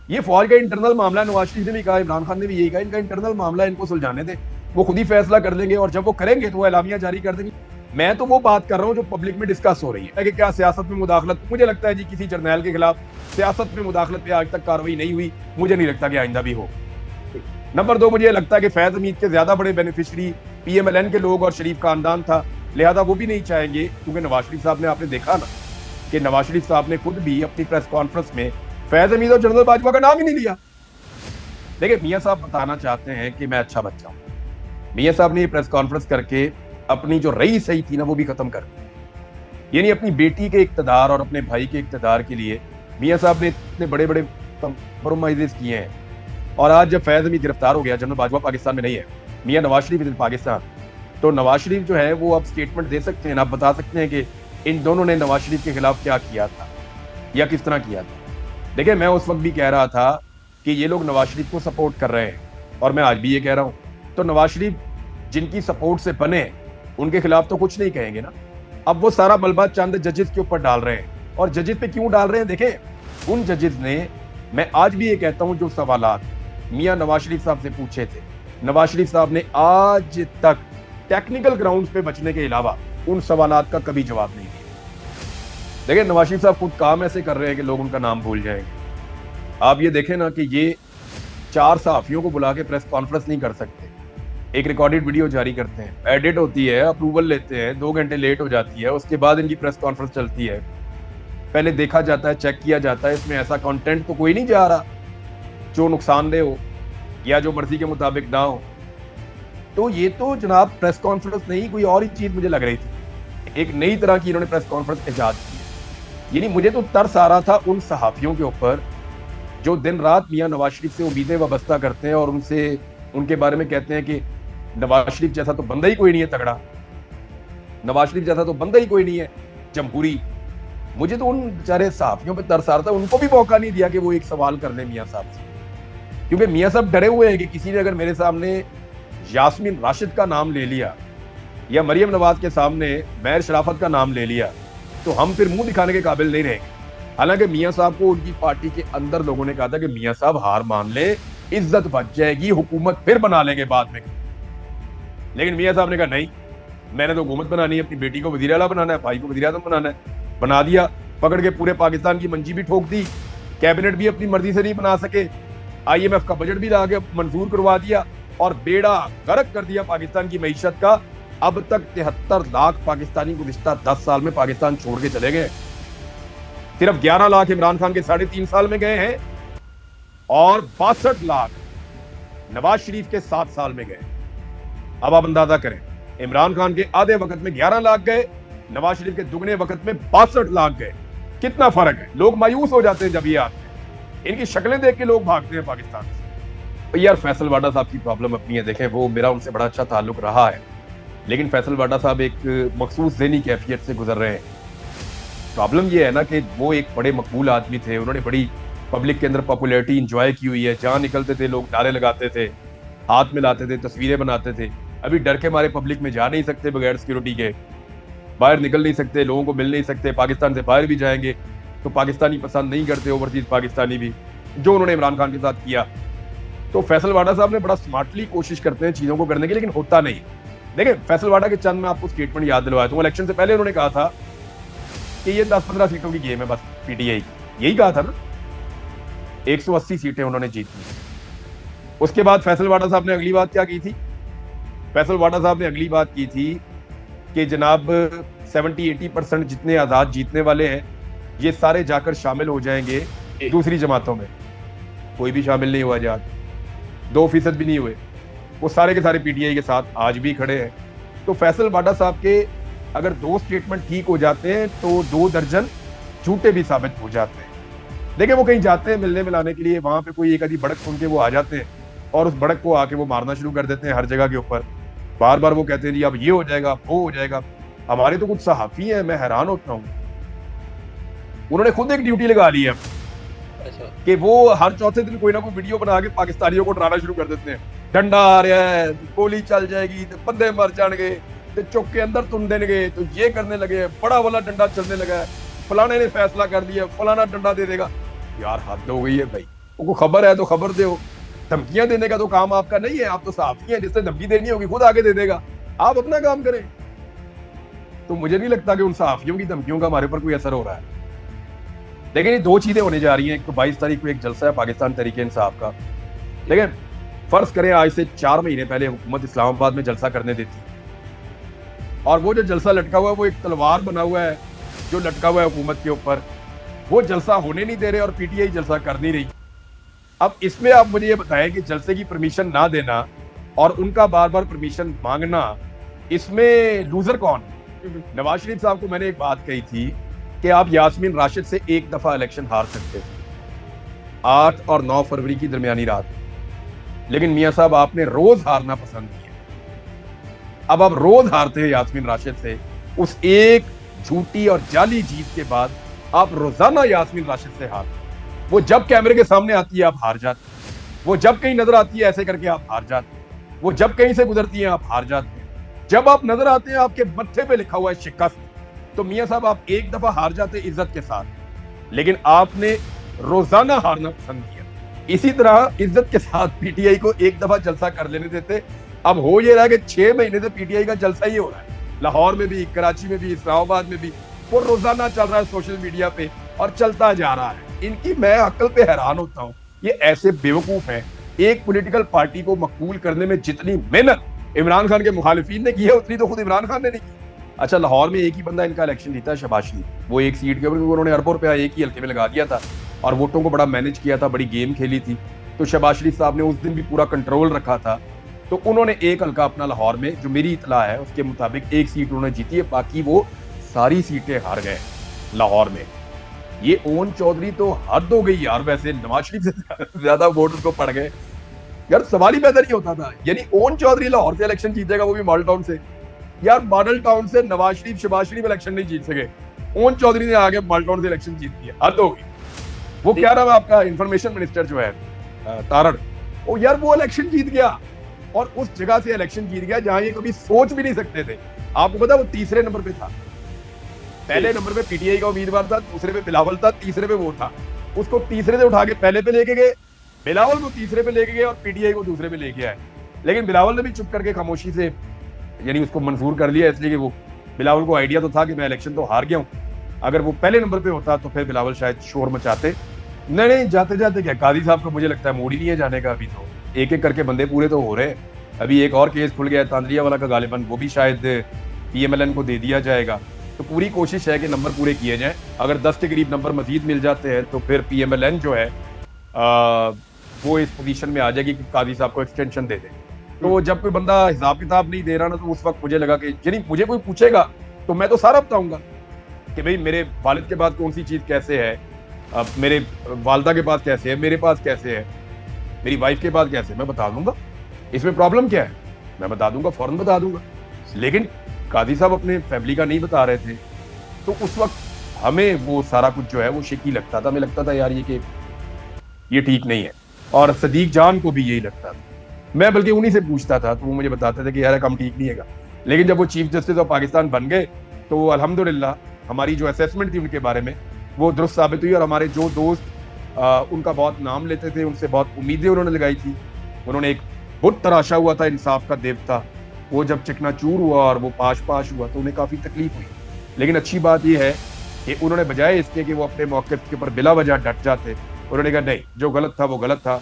ये फौज का इंटरनल मामला है। नवाज शरीफ ने भी कहा, इमरान खान ने भी यही कहा, इनका इंटरनल मामला है, इनको सुलझाने दे, वो खुद ही फैसला कर लेंगे, और जब वो करेंगे तो वो एलामिया जारी कर देंगे। मैं तो वो बात कर रहा हूँ जो पब्लिक में डिस्कस हो रही है कि क्या सियासत में मुदाखलत। मुझे लगता है जी किसी जर्नैल के खिलाफ सियासत में मुदाखलत पे आज तक कार्रवाई नहीं हुई, मुझे नहीं लगता कि आइंदा भी हो। नंबर दो, मुझे लगता है कि फैज हमीद के ज्यादा बड़े बेनिफिशरी पीएमएलएन के लोग और शरीफ खानदान था, लिहाजा वो भी नहीं चाहेंगे, क्योंकि नवाज शरीफ साहब ने, आपने देखा ना कि नवाज शरीफ साहब ने खुद भी अपनी प्रेस कॉन्फ्रेंस में फैज हमीद और जनरल बाजवा का नाम ही नहीं लिया। देखिए, मियां साहब बताना चाहते हैं कि मैं अच्छा बच्चा हूं। मियां साहब ने ये प्रेस कॉन्फ्रेंस करके अपनी जो रही सही थी ना वो भी खत्म कर दी। यानी अपनी बेटी के इक्तदार और अपने भाई के इक्तदार के लिए मियां साहब ने इतने बड़े बड़े कंप्रोमाइजेस किए हैं। और आज जब फैज हमीद गिरफ्तार हो गया, जनरल बाजवा पाकिस्तान में नहीं है, मियां नवाज शरीफ इन पाकिस्तान, तो नवाज शरीफ जो है वो अब स्टेटमेंट दे सकते हैं, आप बता सकते हैं कि इन दोनों ने नवाज शरीफ के खिलाफ क्या किया था या किस तरह किया था। देखिए, मैं उस वक्त भी कह रहा था कि ये लोग नवाज शरीफ को सपोर्ट कर रहे हैं, और मैं आज भी ये कह रहा हूं। तो नवाज शरीफ जिनकी सपोर्ट से बने, उनके खिलाफ तो कुछ नहीं कहेंगे ना। अब वो सारा मलबा चंद जजेस के ऊपर डाल रहे हैं, और जजेस पे क्यों डाल रहे हैं? देखें, उन जजेस ने, मैं आज भी ये कहता हूं, जो सवालात मियां नवाज शरीफ साहब से पूछे थे, नवाज शरीफ साहब ने आज तक टेक्निकल ग्राउंड्स पे बचने के अलावा उन सवालात का कभी जवाब नहीं दिया। देखिए, नवाज शरीफ साहब खुद काम ऐसे कर रहे हैं कि लोग उनका नाम भूल जाएंगे। आप ये देखें ना कि ये 4 सहाफियों को बुला के प्रेस कॉन्फ्रेंस नहीं कर सकते, एक रिकॉर्डेड वीडियो जारी करते हैं, एडिट होती है, अप्रूवल लेते हैं, 2 घंटे लेट हो जाती है, उसके बाद इनकी प्रेस कॉन्फ्रेंस चलती है। पहले देखा जाता है, चेक किया जाता है, इसमें ऐसा कंटेंट तो कोई नहीं जा रहा जो नुकसानदेह हो या जो मर्जी के मुताबिक ना हो। तो ये तो जनाब प्रेस कॉन्फ्रेंस नहीं, कोई और ही चीज मुझे लग रही थी। एक नई तरह की इन्होंने प्रेस कॉन्फ्रेंस इजाद की है। यानी मुझे तो तरस आ रहा था उन सहाफियों के ऊपर जो दिन रात मियां नवाज शरीफ से उम्मीदें वाबस्ता करते हैं और उनसे, उनके बारे में कहते हैं कि नवाज शरीफ जैसा तो बंदा ही कोई नहीं है तगड़ा, नवाज शरीफ जैसा तो बंदा ही कोई नहीं है जमहूरी। मुझे तो उन बेचारे सहाफियों पे तरस आ रहा था, उनको भी मौका नहीं दिया कि वो एक सवाल कर ले मियां साहब से, क्योंकि मियां साहब डरे हुए हैं कि किसी ने अगर मेरे सामने यास्मीन राशिद का नाम ले लिया या मरियम नवाज के सामने मैर शराफत का नाम ले लिया तो हम फिर मुंह दिखाने के काबिल नहीं रहेंगे। हालांकि मियां साहब को उनकी पार्टी के अंदर लोगों ने कहा था कि मियां साहब हार मान ले, इज्जत बच जाएगी, हुकूमत फिर बना लेंगे बाद में। लेकिन मियां साहब ने कहा नहीं, मैंने तो हुकूमत बनानी है, अपनी बेटी को वजीर आला बनाना है, भाई को वजीर आजम बनाना है। बना दिया, पकड़ के पूरे पाकिस्तान की मंजी भी ठोक दी, कैबिनेट भी अपनी मर्जी से नहीं बना सके, IMF का बजट भी ला के मंजूर करवा दिया और बेड़ा गर्क कर दिया पाकिस्तान की मईशत का। अब तक 73 लाख पाकिस्तानी गुज़िश्ता 10 साल में पाकिस्तान छोड़ के चले गए। सिर्फ 11 लाख इमरान खान के 3.5 साल में गए हैं और 62 लाख नवाज शरीफ के 7 साल में गए। अब आप अंदाजा करें, इमरान खान के आधे वक्त में 11 लाख गए, नवाज शरीफ के दुगने वक्त में 62 लाख गए। कितना फर्क है। लोग मायूस हो जाते हैं जब ये आते हैं, इनकी शक्लें देख के लोग भागते हैं पाकिस्तान से। तो यार, फैसल वाडा साहब की प्रॉब्लम अपनी है। देखें, वो मेरा उनसे बड़ा अच्छा ताल्लुक रहा है, लेकिन फैसल वाडा साहब एक मखसूस ज़हनी कैफियत से गुजर रहे हैं। प्रॉब्लम ये है ना कि वो एक बड़े मकबूल आदमी थे, उन्होंने बड़ी पब्लिक के अंदर पॉपुलैरिटी इंजॉय की हुई है, जहां निकलते थे लोग नारे लगाते थे, हाथ मिलाते थे, तस्वीरें बनाते थे। अभी डर के मारे पब्लिक में जा नहीं सकते, बगैर सिक्योरिटी के बाहर निकल नहीं सकते, लोगों को मिल नहीं सकते, पाकिस्तान से बाहर भी जाएंगे तो पाकिस्तानी पसंद नहीं करते, ओवरसीज पाकिस्तानी भी, जो उन्होंने इमरान खान के साथ किया। तो फैसल वाडा साहब ने बड़ा स्मार्टली कोशिश करते हैं चीजों को करने की, लेकिन होता नहीं। देखिए, फैसल वाडा के चंद मैं आपको स्टेटमेंट याद दिलवाया था। इलेक्शन से पहले उन्होंने कहा था कि ये 10-15 सीटों की गेम है बस PTI की, यही कहा था ना। 180 सीटें उन्होंने जीती। उसके बाद फैसल वाडा साहब ने अगली बात क्या की थी? फैसल वाडा साहब ने अगली बात की थी कि जनाब 70-80% जितने आजाद जीतने वाले हैं ये सारे जाकर शामिल हो जाएंगे दूसरी जमातों में। कोई भी शामिल नहीं हुआ आजाद, 2% भी नहीं हुए। वो सारे के सारे PTI के साथ आज भी खड़े हैं। तो फैसल वाडा साहब के अगर 2 स्टेटमेंट ठीक हो जाते हैं तो 2 दर्जन झूठे भी साबित हो जाते हैं। देखिए, वो कहीं जाते हैं मिलने मिलाने के लिए, वहां पे कोई एक आधी भड़क सुन के वो आ जाते हैं और उस भड़क को आके वो मारना शुरू कर देते हैं हर जगह के ऊपर। बार बार वो कहते हैं जी अब ये हो जाएगा, वो हो जाएगा। हमारे तो कुछ सहाफी हैं, मैं हैरान होता हूँ, उन्होंने खुद एक ड्यूटी लगा ली है कि वो हर चौथे दिन कोई ना कोई वीडियो बना के पाकिस्तानियों को डराना शुरू कर देते हैं। डंडा आ रहा है, गोली चल जाएगी, तो बंदे मर जाएंगे, तो चौक के अंदर तुम देंगे, तो ये करने लगे, बड़ा वाला डंडा चलने लगा है, फलाने ने फैसला कर दिया, फलाना डंडा दे देगा। यार हद हो गई है भाई। वो खबर है तो खबर दो, धमकियां देने का तो काम आपका नहीं है। आप तो सहाफी हैं, जिससे धमकी देनी होगी खुद आगे दे देगा, आप अपना काम करें। तो मुझे नहीं लगता कि उन सहाफियों की धमकियों का हमारे पर कोई असर हो रहा है। लेकिन ये दो चीजें होने जा रही हैं। एक तो 22 तारीख को एक जलसा है पाकिस्तान तहरीक इंसाफ का। लेकिन फर्ज करें आज से 4 महीने पहले हुकूमत इस्लामाबाद में जलसा करने देती, और वो जो जलसा लटका हुआ है वो एक तलवार बना हुआ है जो लटका हुआ है हुकूमत के ऊपर, वो जलसा होने नहीं दे रहे और पीटीआई जलसा कर नहीं रही। अब इसमें आप मुझे ये बताएं कि जलसे की परमिशन ना देना और उनका बार बार परमिशन मांगना, इसमें लूजर कौन? नवाज शरीफ साहब को मैंने एक बात कही थी कि आप यास्मीन राशिद से एक दफा इलेक्शन हार सकते थे, 8 और 9 फरवरी की दरमियानी रात। लेकिन मियां साहब आपने रोज हारना पसंद किया। अब आप रोज हारते हैं यास्मीन राशिद से। उस एक झूठी और जाली जीत के बाद आप रोजाना यास्मीन राशिद से हार। वो जब कैमरे के सामने आती है आप हार जाते, वो जब कहीं नजर आती है ऐसे करके आप हार जाते, वो जब कहीं से गुजरती है आप हार जाते हैं। जब आप नजर आते हैं आपके मत्थे पे लिखा हुआ है शिकस्त, तो मियां साहब आप एक दफा हार जाते इज्जत के साथ, लेकिन आपने रोजाना हारना पसंद किया। इसी तरह इज्जत के साथ पीटीआई को एक दफा जलसा कर लेने देते। अब हो ये रहा है कि 6 महीने से पीटीआई का जलसा ही हो रहा है, लाहौर में भी, कराची में भी, इस्लामाबाद में भी, वो रोजाना चल रहा है सोशल मीडिया पे और चलता जा रहा है। इनकी मैं अक्ल पे हैरान होता हूँ। ये ऐसे बेवकूफ हैं। एक पॉलिटिकल पार्टी को मकबूल करने में जितनी मेहनत इमरान खान के मुखालिफिन ने की है उतनी तो खुद इमरान खान ने नहीं की। अच्छा, लाहौर में एक ही बंदा इनका इलेक्शन जीता है, शहबाज शरीफ। वो एक सीट के ऊपर उन्होंने अरबों रुपया एक ही हल्के में लगा दिया था और वोटों को बड़ा मैनेज किया था, बड़ी गेम खेली थी। तो शहबाज शरीफ साहब ने उस दिन भी पूरा कंट्रोल रखा था। तो उन्होंने एक हल्का अपना लाहौर में, जो मेरी इतला है उसके मुताबिक, एक सीट उन्होंने जीती है, बाकी वो सारी सीटें हार गए लाहौर में। ये ओन चौधरी तो हद हो गई यार। वैसे नवाज शरीफ से ज्यादा वोट उसको पड़ गए यार, सवाल ही पैदा नहीं होता था। यानी ओन चौधरी लाहौर से इलेक्शन जीतेगा, वो भी मॉडल टाउन से। यार मॉडल टाउन से नवाज शरीफ, शहबाज शरीफ इलेक्शन नहीं जीत सके, ओन चौधरी ने आगे मॉडल टाउन से इलेक्शन जीत लिया। हद हो गई। वो क्या नाम है आपका इंफॉर्मेशन मिनिस्टर जो है तारड़, वो यार वो इलेक्शन जीत गया और उस जगह से इलेक्शन जीत गया जहां ये कभी सोच भी नहीं सकते थे। आपको पता वो तीसरे नंबर पे था। पहले नंबर पे पीटीआई का उम्मीदवार था, दूसरे पे बिलावल था, तीसरे पे वो था। उसको तीसरे से उठा के पहले पे लेके गए, बिलावल को तीसरे पे लेके गए और पीटीआई को दूसरे पे लेके आए। लेकिन बिलावल ने भी चुप करके खामोशी से यानी उसको मंजूर कर लिया, इसलिए कि वो बिलावल को आइडिया तो था कि मैं इलेक्शन तो हार गया हूँ। अगर वो पहले नंबर पे होता तो फिर बिलावल शायद शोर मचाते। नहीं, जाते जाते क्या, काजी साहब को मुझे लगता है मूड ही नहीं है जाने का। अभी तो एक एक करके बंदे पूरे तो हो रहे हैं। अभी एक और केस खुल गया है तांदरिया वाला का, गालिबन वो भी शायद पीएमएलएन को दे दिया जाएगा। तो पूरी कोशिश है कि नंबर पूरे किए जाएं। अगर 10 के करीब नंबर मजीद मिल जाते हैं तो फिर पीएमएलएन जो है वो इस पोजीशन में आ जाएगी कि काजी साहब को एक्सटेंशन दे दे। तो जब कोई बंदा हिसाब किताब नहीं दे रहा ना, तो उस वक्त मुझे लगा कि यानी मुझे कोई पूछेगा तो मैं तो सारा बताऊंगा कि भाई मेरे वालिद के पास कौन सी चीज कैसे है, अब मेरे वालदा के पास कैसे है, मेरे पास कैसे है, मेरी वाइफ के पास कैसे है, मैं बता दूंगा। इसमें प्रॉब्लम क्या है, मैं बता दूंगा, फौरन बता दूंगा। लेकिन काजी साहब अपने फैमिली का नहीं बता रहे थे, तो उस वक्त हमें वो सारा कुछ जो है वो शेकी लगता था। हमें लगता था यार ये ठीक नहीं है, और सदीक जान को भी यही लगता था। मैं बल्कि उन्हीं से पूछता था तो वो मुझे बताते थे कि यार काम ठीक नहीं है। लेकिन जब वो चीफ जस्टिस ऑफ पाकिस्तान बन गए तो अल्हम्दुलिल्लाह हमारी जो असेसमेंट थी उनके बारे में वो दुरुस्त साबित हुई, और हमारे जो दोस्त उनका बहुत नाम लेते थे, उनसे बहुत उम्मीदें उन्होंने लगाई थी। उन्होंने एक बुत तराशा हुआ था इंसाफ का देवता, वो जब चकनाचूर हुआ और वो पाश हुआ तो उन्हें काफी तकलीफ हुई। लेकिन अच्छी बात यह है कि उन्होंने बजाय इसके कि वो अपने मौके के ऊपर बिला वजह डट जाते, उन्होंने कहा नहीं, जो गलत था वो गलत था,